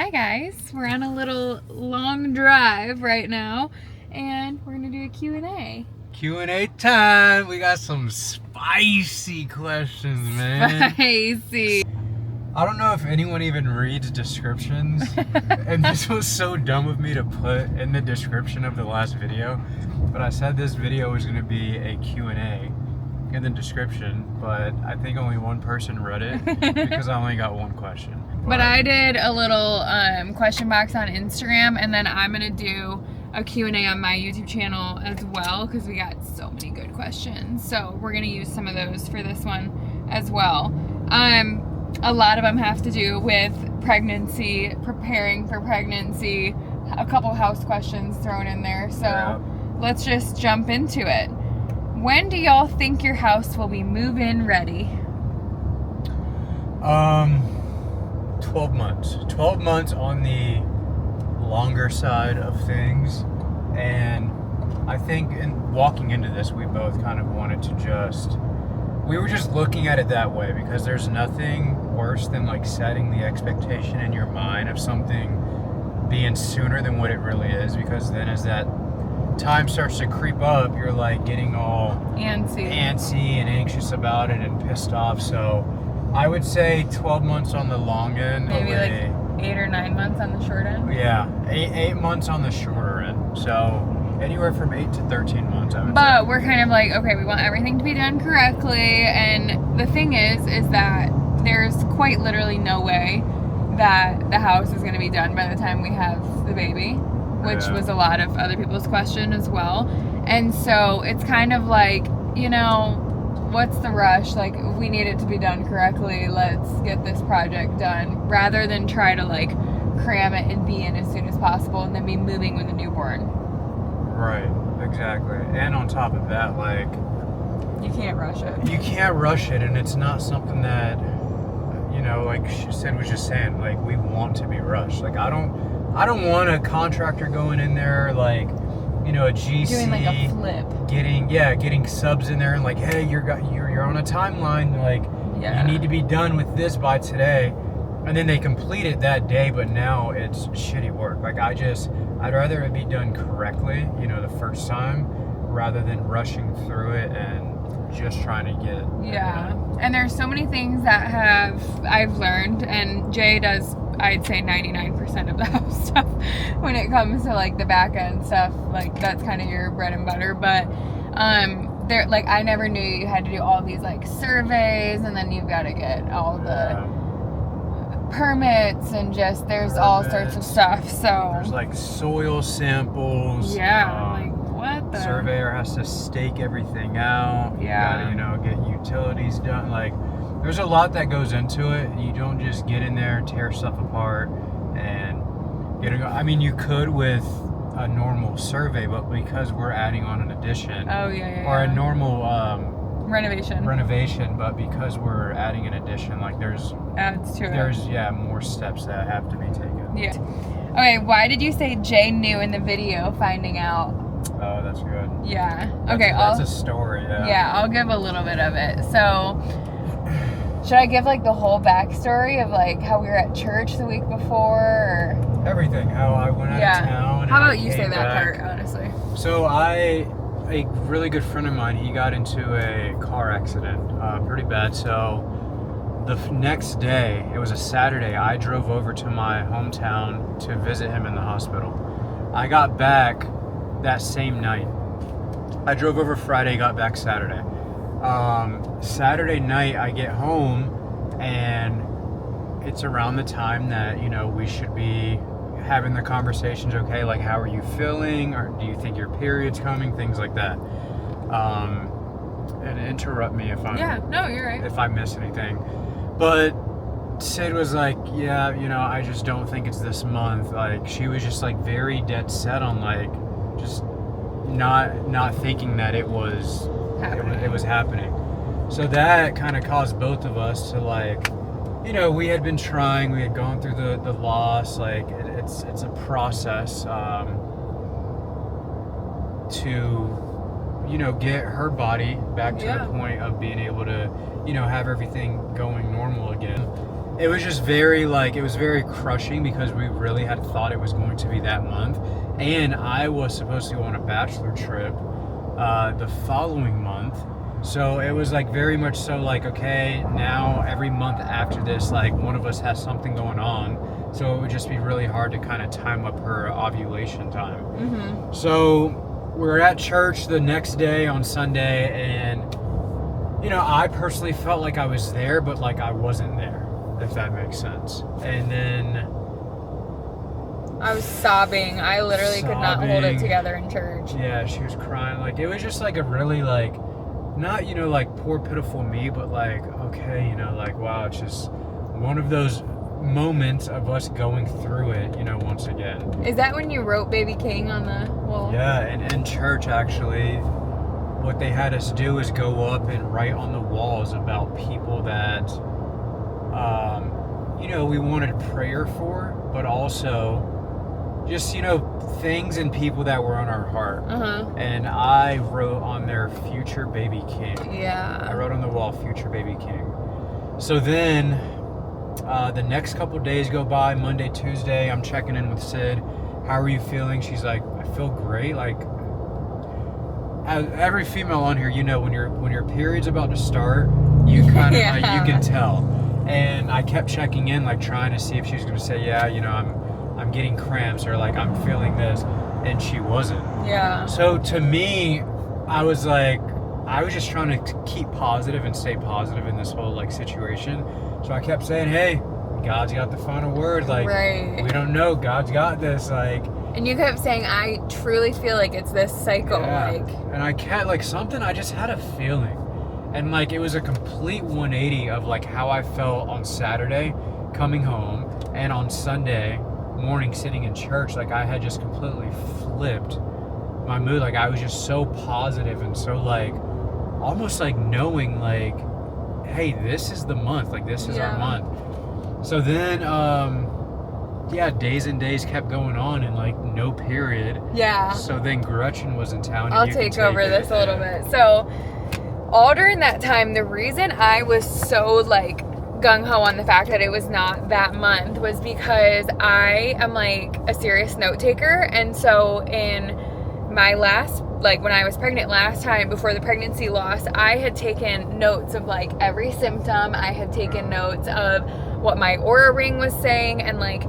Hi guys, we're on a little long drive right now and we're gonna do a Q&A. Q&A time. We got some spicy questions, man. Spicy. I don't know if anyone even reads descriptions, and this was so dumb of me to put in the description of the last video, but I said this video was gonna be a Q&A in the description, but I think only one person read it because I only got one question. But I did a little question box on Instagram, and then I'm gonna do a Q&A on my YouTube channel as well because we got so many good questions. So we're gonna use some of those for this one as well. A lot of them have to do with pregnancy, preparing for pregnancy, a couple house questions thrown in there. So let's just jump into it. When do y'all think your house will be move-in ready? 12 months. 12 months on the longer side of things. And I think in walking into this, we both kind of wanted to we were just looking at it that way because there's nothing worse than like setting the expectation in your mind of something being sooner than what it really is, because then as that time starts to creep up, you're like getting all antsy and anxious about it and pissed off. So I would say 12 months on the long end. Maybe like 8 or 9 months on the short end. Yeah, eight months on the shorter end. So anywhere from 8 to 13 months, I would say. But we're kind of like, okay, we want everything to be done correctly. And the thing is that there's quite literally no way that the house is going to be done by the time we have the baby, which was a lot of other people's question as well. And so it's kind of like, you know, what's the rush? Like, we need it to be done correctly. Let's get this project done rather than try to like cram it and be in as soon as possible and then be moving with a newborn. Right, exactly. And on top of that, like, you can't rush it. You can't rush it, and it's not something that, you know, like Sid was just saying, like, we want to be rushed. Like, I don't want a contractor going in there, like, you know, a GC doing like a flip, getting subs in there and like, hey, you're on a timeline, like, you need to be done with this by today, and then they complete it that day, but now it's shitty work. Like, I'd rather it be done correctly, you know, the first time, rather than rushing through it and just trying to get And there's so many things that I've learned, and Jay does, I'd say 99% of the house stuff when it comes to like the back end stuff. Like, that's kind of your bread and butter. But there, like, I never knew you had to do all these like surveys, and then you've got to get all the permits, and just there's all sorts of stuff. So there's like soil samples. Like, what the surveyor has to stake everything out. You gotta, you know, get utilities done. Like, there's a lot that goes into it. You don't just get in there, tear stuff apart, and get it. I mean, you could with a normal survey, but because we're adding on an addition, or a normal renovation, but because we're adding an addition, like there's more steps that have to be taken. Okay, why did you say Jay knew in the video finding out? Oh, that's good. That's a story. I'll give a little bit of it. So should I give like the whole backstory of like how we were at church the week before, or everything, how I went out of town? How about you say that part, honestly? So a really good friend of mine, he got into a car accident, pretty bad. So the next day, it was a Saturday, I drove over to my hometown to visit him in the hospital. I got back that same night. I drove over Friday, got back Saturday. Saturday night, I get home, and it's around the time that, you know, we should be having the conversations. Okay, like, how are you feeling, or do you think your period's coming, things like that. And interrupt me if I'm you're right, if I miss anything. But Sid was like, yeah, you know, I just don't think it's this month. Like, she was just like very dead set on like just not thinking that it was happening. So that kind of caused both of us to, like, you know, we had been trying, we had gone through the loss, like it's a process to, you know, get her body back to the point of being able to, you know, have everything going normal again. it was just very like, it was very crushing because we really had thought it was going to be that month, and I was supposed to go on a bachelor trip the following month. So it was like very much so like, okay, now every month after this, like one of us has something going on. So it would just be really hard to kind of time up her ovulation time. Mm-hmm. So we were at church the next day on Sunday, and, you know, I personally felt like I was there, but like I wasn't there, if that makes sense. And then I was sobbing. I literally could not hold it together in church. Yeah, she was crying. Like, it was just like a really like, not, you know, like poor pitiful me, but like, okay, you know, like, wow, it's just one of those moments of us going through it, you know, once again. Is that when you wrote Baby King on the wall? Yeah, and in church, actually, what they had us do is go up and write on the walls about people that, you know, we wanted prayer for, but also just, you know, things and people that were on our heart. And I wrote on there, future baby king. Yeah. I wrote on the wall, future baby king. So then the next couple days go by, Monday, Tuesday, I'm checking in with Sid. How are you feeling? She's like, I feel great. Like, every female on here, you know, when your period's about to start, you kind of like, you can tell. And I kept checking in, like trying to see if she was going to say, yeah, you know, I'm getting cramps, or like I'm feeling this, and she wasn't. Yeah. So to me, I was just trying to keep positive and stay positive in this whole like situation. So I kept saying, hey, God's got the final word. Like, right. We don't know. God's got this. Like. And you kept saying, I truly feel like it's this cycle. Yeah. Like. And I can't, like, something, I just had a feeling. And like, it was a complete 180 of like how I felt on Saturday coming home, and on Sunday morning sitting in church. Like, I had just completely flipped my mood. Like, I was just so positive and so like almost like knowing like, hey, this is the month, like this is our month. So then days and days kept going on, and like no period. Yeah. So then Gretchen was in town. I'll take over this a little bit. So all during that time, the reason I was so like gung-ho on the fact that it was not that month was because I am like a serious note taker. And so in my last, like when I was pregnant last time before the pregnancy loss, I had taken notes of like every symptom. I had taken notes of what my Oura ring was saying, and like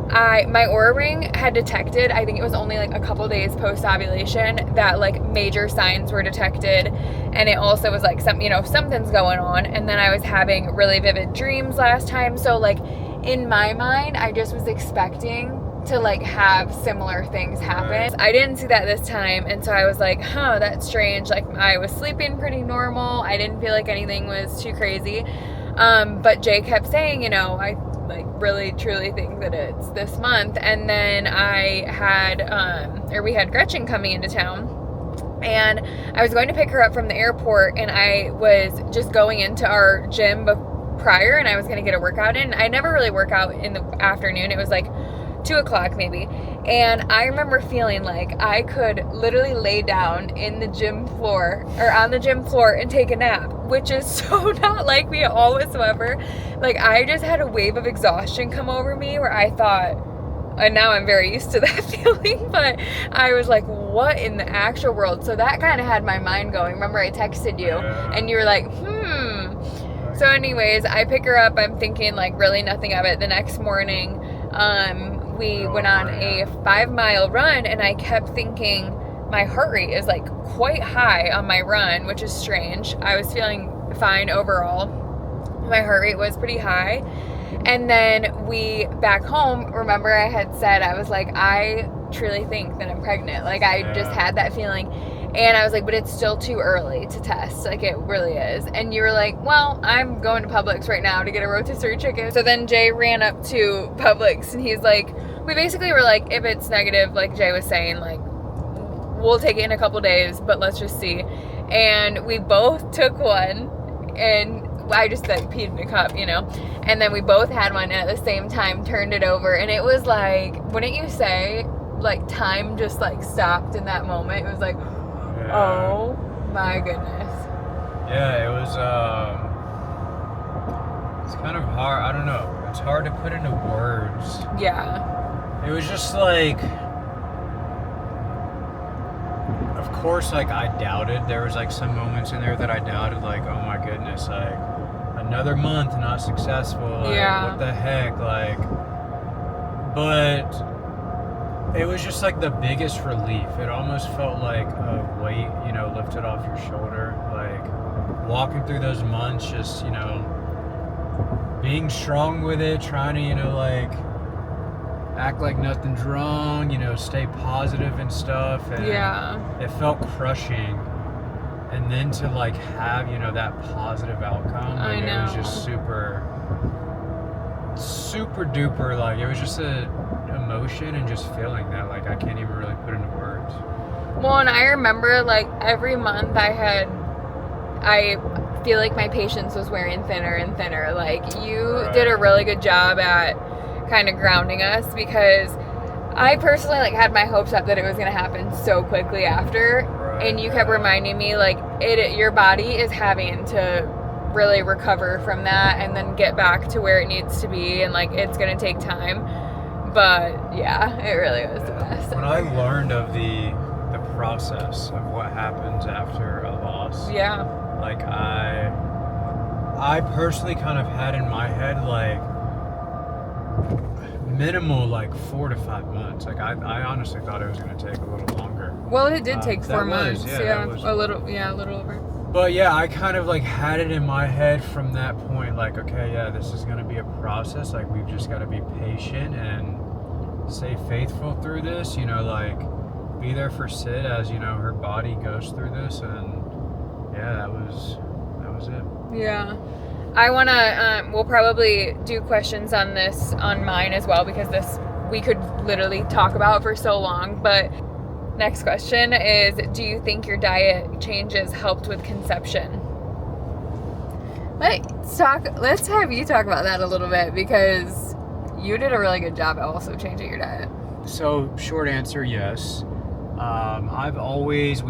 my Oura ring had detected, I think it was only like a couple days post ovulation, that like major signs were detected, and it also was like something's going on. And then I was having really vivid dreams last time, so like in my mind I just was expecting to like have similar things happen. Right. I didn't see that this time, and so I was like, huh, that's strange. Like, I was sleeping pretty normal. I didn't feel like anything was too crazy. But Jay kept saying, you know, I like really truly think that it's this month. And then I had we had Gretchen coming into town, and I was going to pick her up from the airport, and I was just going into our gym prior, and I was going to get a workout in. I never really work out in the afternoon. It was like 2 o'clock maybe. And I remember feeling like I could literally lay down in the gym floor, or on the gym floor, and take a nap, which is so not like me at all whatsoever. Like, I just had a wave of exhaustion come over me where I thought, and now I'm very used to that feeling, but I was like, what in the actual world? So that kind of had my mind going. Remember, I texted you, and you were like, So anyways, I pick her up. I'm thinking like really nothing of it. The next morning, we went on a 5-mile run, and I kept thinking my heart rate is like quite high on my run, which is strange. I was feeling fine overall. My heart rate was pretty high. And then we back home, remember I had said, I was like, I truly think that I'm pregnant. Like, I just had that feeling. And I was like, but it's still too early to test. Like, it really is. And you were like, well, I'm going to Publix right now to get a rotisserie chicken. So then Jay ran up to Publix, and he's like, we basically were like, if it's negative, like Jay was saying, like, we'll take it in a couple days, but let's just see. And we both took one, and I just like peed in a cup, you know, and then we both had one, and at the same time turned it over, and it was like, wouldn't you say, like, time just like stopped in that moment? It was like, oh my goodness. Yeah, it was It's kind of hard. I don't know. It's hard to put into words. Yeah. It was just like, of course, like I doubted. There was like some moments in there that I doubted, like, oh my goodness, like another month not successful. Like, Yeah. what the heck, like. But it was just like the biggest relief. It almost felt like a weight, you know, lifted off your shoulder. Like walking through those months, just, you know, being strong with it, trying to, you know, like act like nothing's wrong, you know, stay positive and stuff. And Yeah. it felt crushing. And then to like have, you know, that positive outcome, like it was just super duper, like it was just a emotion and just feeling that like I can't even really put into words. Well, and I remember like every month I feel like my patience was wearing thinner and thinner. Like you did a really good job at kind of grounding us, because I personally like had my hopes up that it was going to happen so quickly after, and you kept reminding me like your body is having to really recover from that and then get back to where it needs to be, and like it's going to take time. But yeah, it really was the best. When I learned of the process of what happens after a loss, like I personally kind of had in my head like minimal like 4 to 5 months. Like I honestly thought it was going to take a little longer. Well, it did take 4 months. Yeah, a little over. But yeah, I kind of like had it in my head from that point, like, okay, yeah, this is going to be a process. Like we've just got to be patient and stay faithful through this, you know, like be there for Sid as, you know, her body goes through this. And yeah, that was it. Yeah. I want to, we'll probably do questions on this on mine as well, because this we could literally talk about for so long. But next question is, do you think your diet changes helped with conception? Let's have you talk about that a little bit, because you did a really good job at also changing your diet. So short answer, yes. We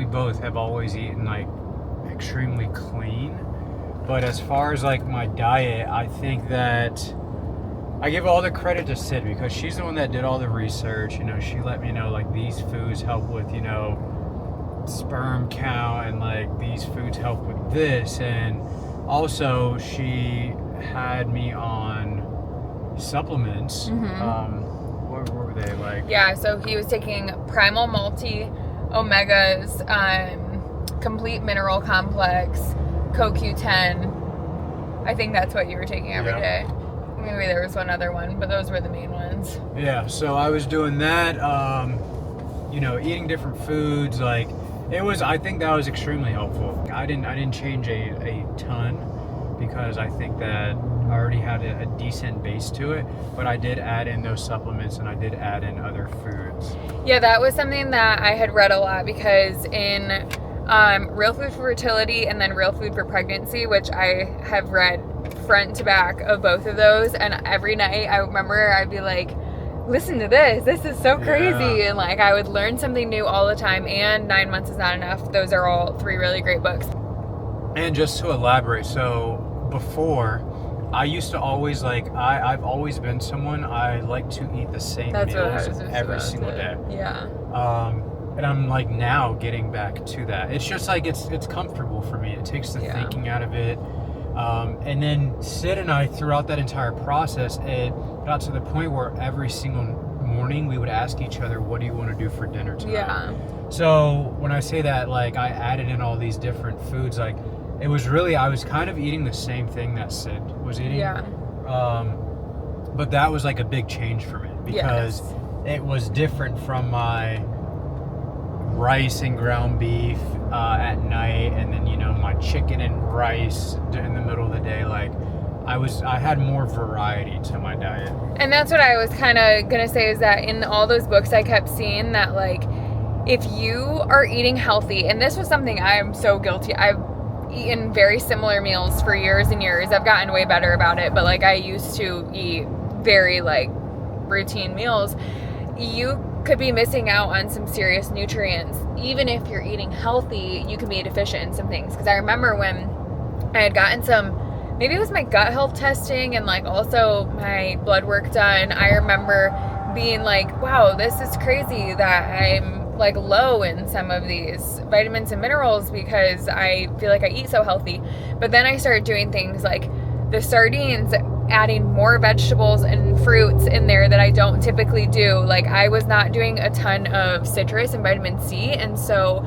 both have always eaten like extremely clean. But as far as like my diet, I think that I give all the credit to Sid, because she's the one that did all the research. You know, she let me know like these foods help with, you know, sperm count, and like these foods help with this. And also she had me on supplements. What were they like? Yeah, so he was taking Primal Multi, Omegas, Complete Mineral Complex, CoQ10. I think that's what you were taking every day. Maybe there was one other one, but those were the main ones. Yeah, so I was doing that, you know, eating different foods. Like I think that was extremely helpful. I didn't change a ton, because I think that I already had a decent base to it, but I did add in those supplements, and I did add in other foods. Yeah, that was something that I had read a lot, because in Real Food for Fertility and then Real Food for Pregnancy, which I have read front to back of both of those, and every night I remember I'd be like, listen to this is so crazy. And like I would learn something new all the time. And 9 Months is Not Enough, those are all 3 really great books. And just to elaborate, so before I used to always like I've always been someone, I like to eat the same meals every single day. And I'm like now getting back to that. It's just like it's comfortable for me. It takes the thinking out of it. And then Sid and I, throughout that entire process, it got to the point where every single morning we would ask each other, what do you want to do for dinner tonight? So when I say that, like I added in all these different foods, like it was really, I was kind of eating the same thing that Sid was eating. But that was like a big change for me, because it was different from my rice and ground beef at night, and then, you know, my chicken and rice in the middle of the day. Like I had more variety to my diet. And that's what I was kind of gonna say, is that in all those books I kept seeing that, like, if you are eating healthy, and this was something I am so guilty, I've eaten very similar meals for years and years. I've gotten way better about it, but like I used to eat very like routine meals. You could be missing out on some serious nutrients. Even if you're eating healthy, you can be deficient in some things. Because I remember when I had gotten some maybe it was my gut health testing and like also my blood work done. I remember being like, wow, this is crazy that I'm like low in some of these vitamins and minerals because I feel like I eat so healthy. But then I started doing things like the sardines, adding more vegetables and fruits in there that I don't typically do. Like I was not doing a ton of citrus and vitamin C. And so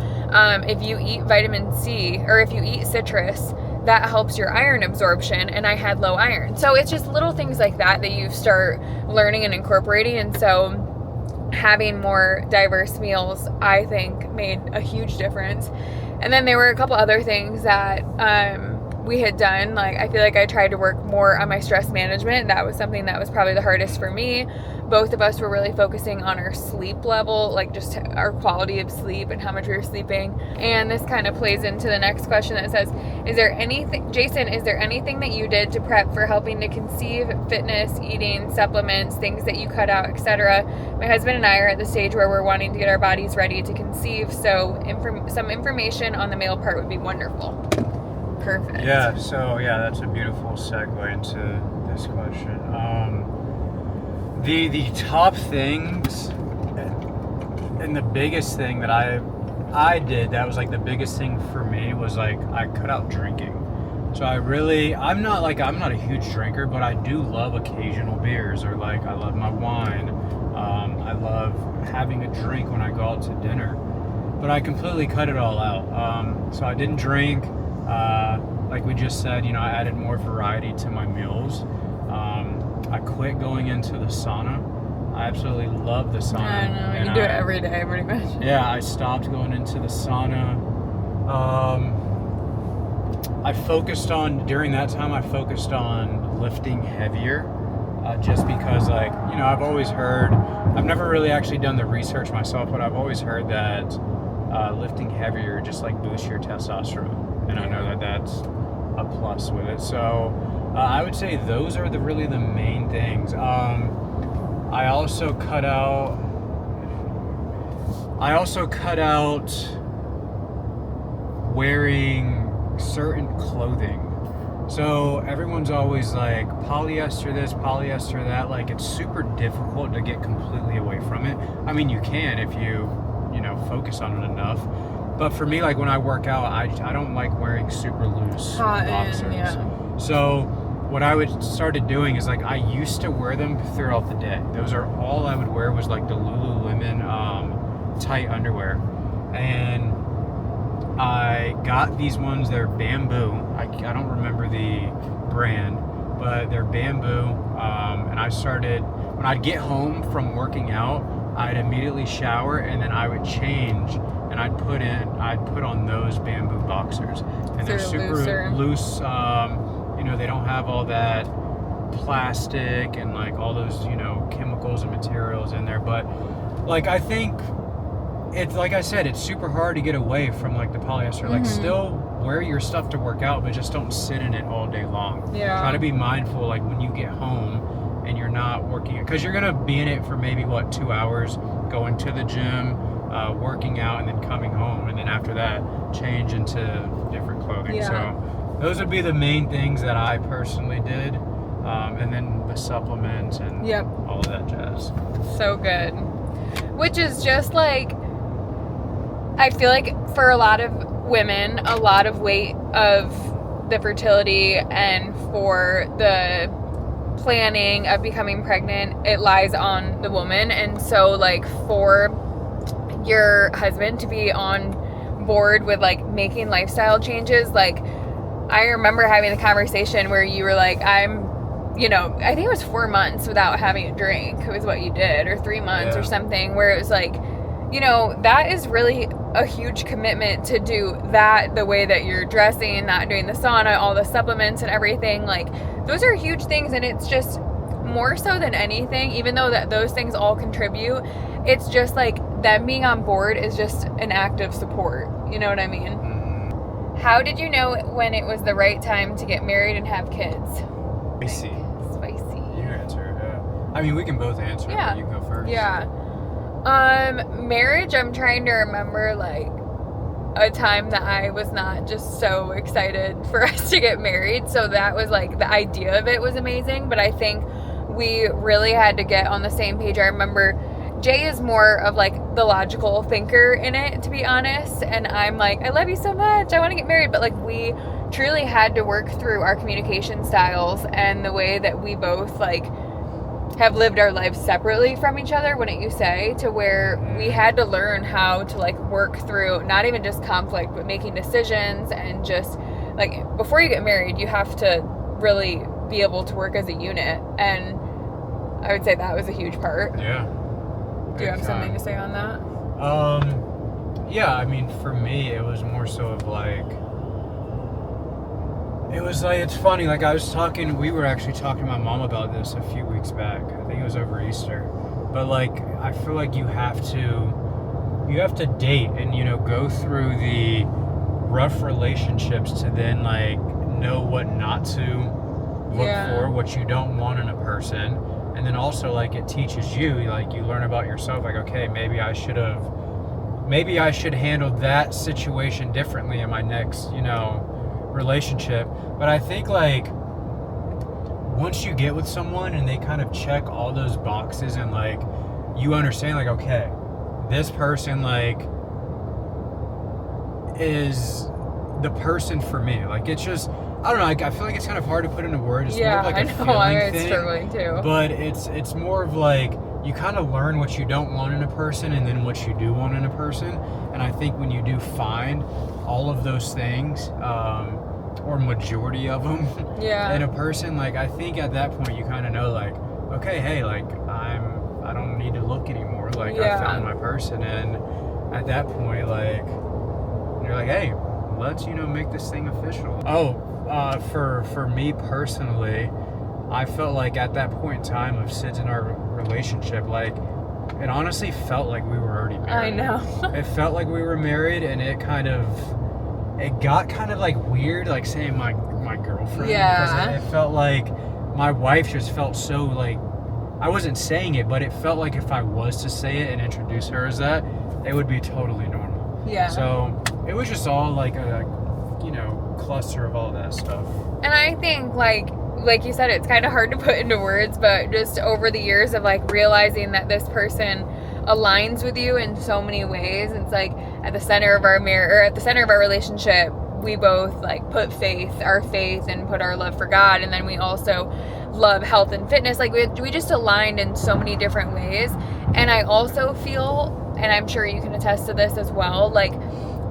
if you eat vitamin C or if you eat citrus, that helps your iron absorption, and I had low iron. So it's just little things like that that you start learning and incorporating. And so having more diverse meals, I think, made a huge difference. And then there were a couple other things that we had done. Like I feel like I tried to work more on my stress management. That was something that was probably the hardest for me. Both of us were really focusing on our sleep level, like just our quality of sleep and how much we were sleeping. And this kind of plays into the next question that says, Jason, is there anything that you did to prep for helping to conceive, fitness, eating, supplements, things that you cut out, etc.? My husband and I are at the stage where we're wanting to get our bodies ready to conceive. So some information on the male part would be wonderful. Perfect. Yeah, so that's a beautiful segue into this question. The top things and the biggest thing that I did that was like the biggest thing for me was like I cut out drinking. So I'm not a huge drinker, but I do love occasional beers, or like I love my wine. I love having a drink when I go out to dinner, but I completely cut it all out. So I didn't drink. Like we just said, I added more variety to my meals. I quit going into the sauna. I absolutely love the sauna. I know, you do it every day pretty much. Yeah, I stopped going into the sauna. During that time, I focused on lifting heavier, just because I've always heard, I've never really actually done the research myself, but I've always heard that lifting heavier just like boosts your testosterone. And I know that that's a plus with it. So I would say those are really the main things. I also cut out wearing certain clothing. So everyone's always like polyester this, polyester that. Like it's super difficult to get completely away from it. I mean, you can if you focus on it enough. But for me, like when I work out, I don't like wearing super loose boxers. Yeah. So what I started doing is like I used to wear them throughout the day. Those are all I would wear was like the Lululemon tight underwear. And I got these ones, they're bamboo. I don't remember the brand, but they're bamboo. And I started, when I'd get home from working out, I'd immediately shower and then I would change and I'd put on those bamboo boxers. And they're super loose. They don't have all that plastic and like all those, chemicals and materials in there. But like, I think it's, like I said, it's super hard to get away from like the polyester. Like still wear your stuff to work out, but just don't sit in it all day long. Yeah. Try to be mindful like when you get home and you're not working, because you're going to be in it for maybe 2 hours, going to the gym, working out, and then coming home. And then after that, change into different clothing. Yeah. So those would be the main things that I personally did. And then the supplements and all of that jazz. So good. Which is just like, I feel like for a lot of women, a lot of weight of the fertility and for the planning of becoming pregnant, it lies on the woman. And so like for your husband to be on board with like making lifestyle changes, like I remember having the conversation where you were like, I think it was 4 months without having a drink. It was what you did, or 3 months or something, where it was like, that is really a huge commitment to do that the way that you're dressing, not doing the sauna, all the supplements and everything. Like those are huge things. And it's just more so than anything, even though that those things all contribute, it's just like them being on board is just an act of support. You know what I mean? How did you know when it was the right time to get married and have kids? Spicy. You answer. Yeah. I mean, we can both answer. Yeah. But you go first. Yeah. Marriage, I'm trying to remember, like, a time that I was not just so excited for us to get married. So that was like, the idea of it was amazing, but I think we really had to get on the same page. I remember Jay is more of like the logical thinker in it, to be honest, and I'm like, I love you so much, I want to get married, but like we truly had to work through our communication styles and the way that we both like have lived our lives separately from each other, wouldn't you say, to where we had to learn how to like work through not even just conflict, but making decisions. And just like, before you get married, you have to really be able to work as a unit, and I would say that was a huge part. Yeah. Do you have something to say on that? Yeah, I mean, for me, it was more so of like, it was like, it's funny, like we were actually talking to my mom about this a few weeks back. I think it was over Easter. But like, I feel like you have to date and, you know, go through the rough relationships to then like know what not to look for, what you don't want in a person. And then also like it teaches you, like you learn about yourself, like, okay, maybe I should handle that situation differently in my next, you know, relationship. But I think like once you get with someone and they kind of check all those boxes and like you understand like, okay, this person like is the person for me. Like it's just, I don't know, like, I feel like it's kind of hard to put into words. It's more of like a feeling thing, struggling too. But it's more of like you kind of learn what you don't want in a person and then what you do want in a person. And I think when you do find all of those things, or majority of them in a person, like I think at that point you kind of know like, okay, hey, like I don't need to look anymore. Like I found my person. And at that point, like you're like, hey, let's, you know, make this thing official. For me personally, I felt like at that point in time of Sid's in our relationship, like it honestly felt like we were already married. I know. It felt like we were married, and it got kind of like weird, like saying my girlfriend. Yeah. Because it felt like my wife just felt so like, I wasn't saying it, but it felt like if I was to say it and introduce her as that, it would be totally normal. Yeah. So it was just all like a, you know, cluster of all that stuff. And I think like you said, it's kind of hard to put into words, but just over the years of like realizing that this person aligns with you in so many ways. It's like at the center of our at the center of our relationship, we both like put our faith and put our love for God, and then we also love health and fitness. Like we just aligned in so many different ways. And I also feel, and I'm sure you can attest to this as well, like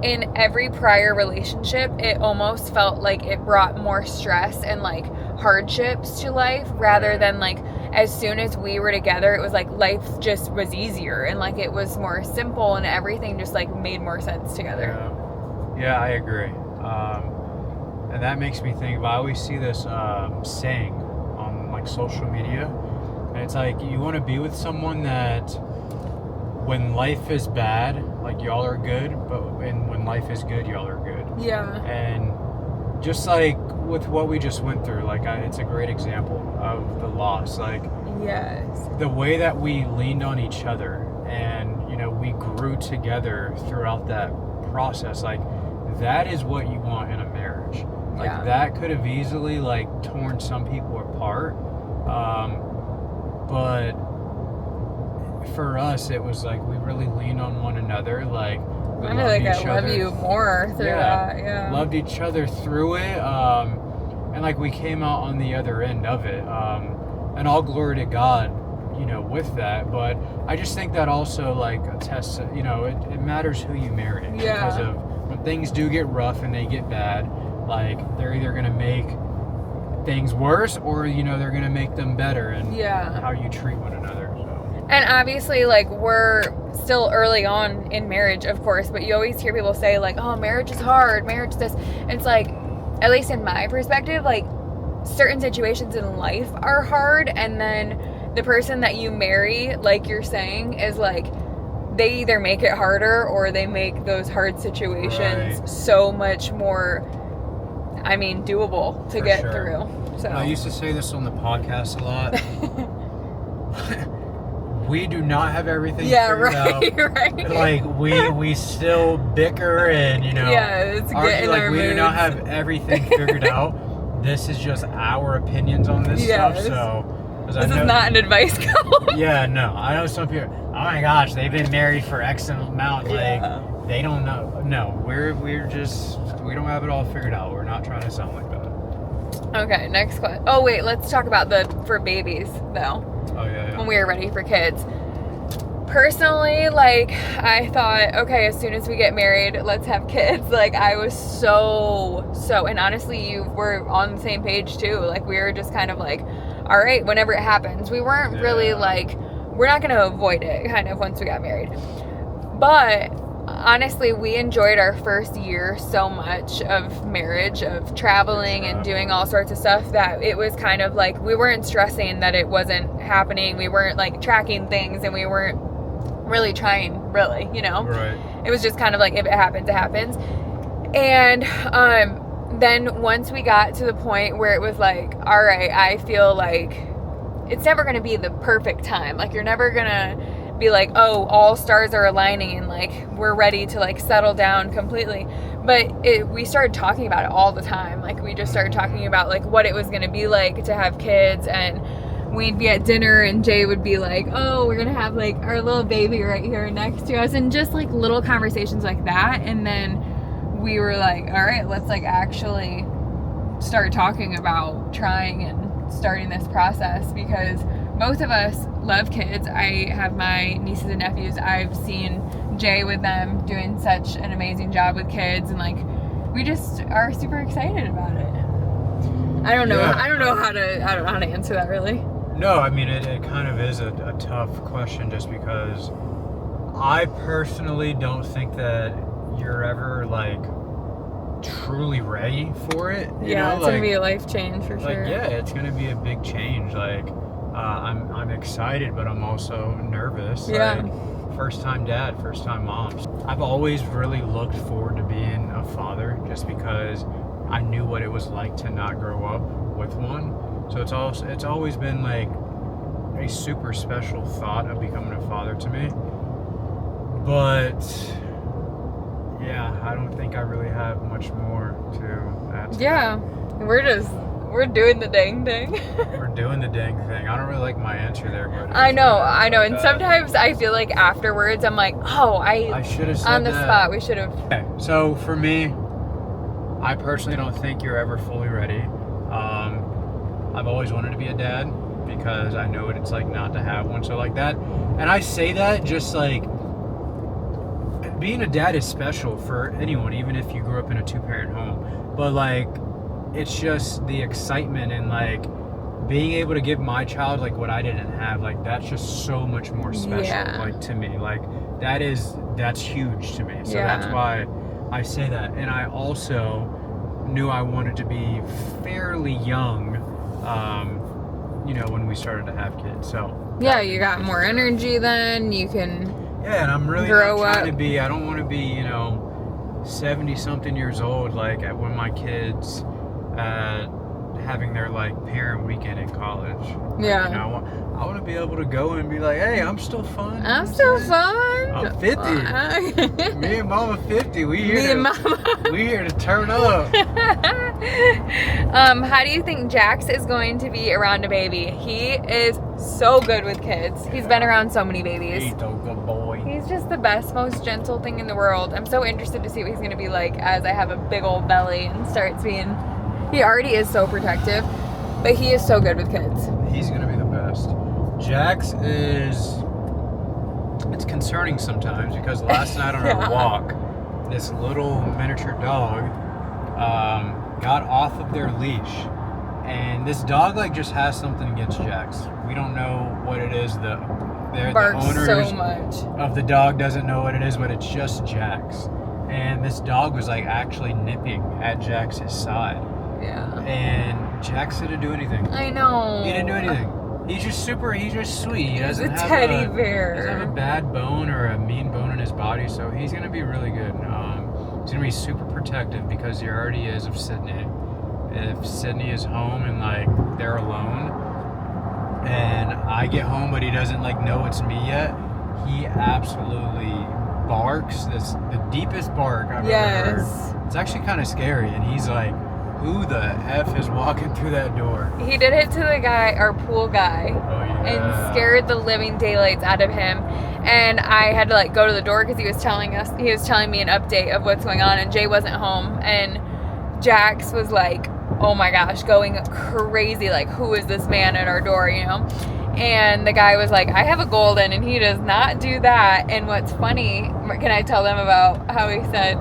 in every prior relationship, it almost felt like it brought more stress and like hardships to life, rather than like as soon as we were together, it was like life just was easier and like it was more simple and everything just like made more sense together. Yeah, I agree. And that makes me think, I always see this saying on like social media, and it's like you want to be with someone that when life is bad, like y'all are good, but when life is good, y'all are good. Yeah. And just like with what we just went through, like it's a great example of the loss. Like, yes, the way that we leaned on each other and, you know, we grew together throughout that process. Like that is what you want in a marriage. Like that could have easily like torn some people apart. But for us, it was like we really leaned on one another. Like we loved each other. I love you more through that. Yeah, loved each other through it. And like we came out on the other end of it. And all glory to God, you know, with that. But I just think that also like attests, you know, it matters who you marry. Yeah. Because of when things do get rough and they get bad, like they're either gonna make things worse or, you know, they're gonna make them better. And how you treat one another. And obviously, like, we're still early on in marriage, of course, but you always hear people say, like, oh, marriage is hard, marriage is this. And it's like, at least in my perspective, like, certain situations in life are hard, and then the person that you marry, like you're saying, is like, they either make it harder or they make those hard situations so much more, I mean, doable to get through. So I used to say this on the podcast a lot. we do not have everything Yeah, figured out. right. Like we still bicker and yeah, it's argue, getting like our we do not moods. have everything figured out. This is just our opinions on this Yes. stuff. So This is not an advice column. yeah, no. I know some people. Oh my gosh, they've been married for X amount. Like they don't know. No, we're just we don't have it all figured out. We're not trying to sound like that. Okay, next question. Oh wait, let's talk about for babies though. Oh yeah. When we were ready for kids. Personally, like I thought, okay, as soon as we get married, let's have kids. Like I was so, and honestly, you were on the same page too. Like we were just kind of like, all right, whenever it happens. We weren't really like, we're not going to avoid it kind of once we got married. But honestly, we enjoyed our first year so much of marriage, of traveling and doing all sorts of stuff, that it was kind of like we weren't stressing that it wasn't happening. We weren't like tracking things, and we weren't really trying, you know? Right. It was just kind of like, if it happens, it happens. And then once we got to the point where it was like, all right, I feel like it's never going to be the perfect time. Like you're never going to be like, oh, all stars are aligning and like we're ready to like settle down completely. But we started talking about it all the time. Like we just started talking about like what it was going to be like to have kids, and we'd be at dinner and Jay would be like, oh, we're going to have like our little baby right here next to us, and just like little conversations like that. And then we were like, all right, let's like actually start talking about trying and starting this process, because both of us love kids. I have my nieces and nephews. I've seen Jay with them doing such an amazing job with kids, and like we just are super excited about it. I don't know. I don't know how to answer that really. No, I mean it kind of is a tough question, just because I personally don't think that you're ever like truly ready for it. You know? It's gonna be a life change for sure. Like, yeah, it's gonna be a big change. Like, I'm excited, but I'm also nervous. Yeah. Like, first time dad, first time mom. I've always really looked forward to being a father, just because I knew what it was like to not grow up with one. So it's always been like a super special thought of becoming a father to me. But yeah, I don't think I really have much more to add to that. We're doing the dang thing. We're doing the dang thing. I don't really like my answer there, but I know. And sometimes I feel like afterwards I'm like, oh, I should have said on the that. spot. We should have. Okay, so for me, I personally don't think you're ever fully ready. I've always wanted to be a dad, because I know what it's like not to have one. So like that, and I say that just like, being a dad is special for anyone, even if you grew up in a 2-parent home. But like, it's just the excitement and like being able to give my child like what I didn't have. Like that's just so much more special, like to me. Like that's huge to me. So that's why I say that. And I also knew I wanted to be fairly young, when we started to have kids. So yeah, you got more energy then. You can. Yeah, and I'm really grow not trying up. to be. I don't want to be, 70-something years old, like when my kids having their like parent weekend in college. Yeah. I want to be able to go and be like, hey, I'm still fun. I'm still fun. I'm 50. Me and Mama 50. We here to turn up. How do you think Jax is going to be around a baby? He is so good with kids. He's been around so many babies. He's a good boy. He's just the best, most gentle thing in the world. I'm so interested to see what he's going to be like as I have a big old belly and starts being... He already is so protective, but he is so good with kids. He's going to be the best. Jax is... It's concerning sometimes, because last night on our walk, this little miniature dog got off of their leash. And this dog like just has something against Jax. We don't know what it is. The owners so much of the dog doesn't know what it is, but it's just Jax. And this dog was like actually nipping at Jax's side. Yeah. And Jax didn't do anything. I know. He didn't do anything. He's just sweet. He doesn't have teddy bear. He doesn't have a bad bone or a mean bone in his body, so he's gonna be really good. He's gonna be super protective, because he already is of Sydney. If Sydney is home and like they're alone, and I get home, but he doesn't like know it's me yet. He absolutely barks. This the deepest bark I've ever heard. It's actually kind of scary, and he's like, "Who the f is walking through that door?" He did it to the guy, our pool guy, and scared the living daylights out of him. And I had to like go to the door because he was telling me an update of what's going on, and Jay wasn't home, and Jax was like, oh my gosh, going crazy, like, who is this man at our door, you know? And the guy was like, I have a golden, and he does not do that. And what's funny, can I tell them about how he said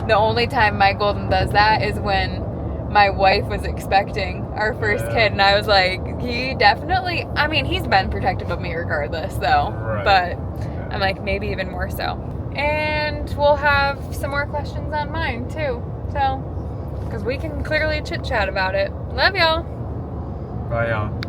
the only time my golden does that is when my wife was expecting our first kid? And I was like, he definitely, I mean, he's been protective of me regardless, though. Right. But I'm like, maybe even more so. And we'll have some more questions on mine, too. So, because we can clearly chit-chat about it. Love y'all. Bye, y'all.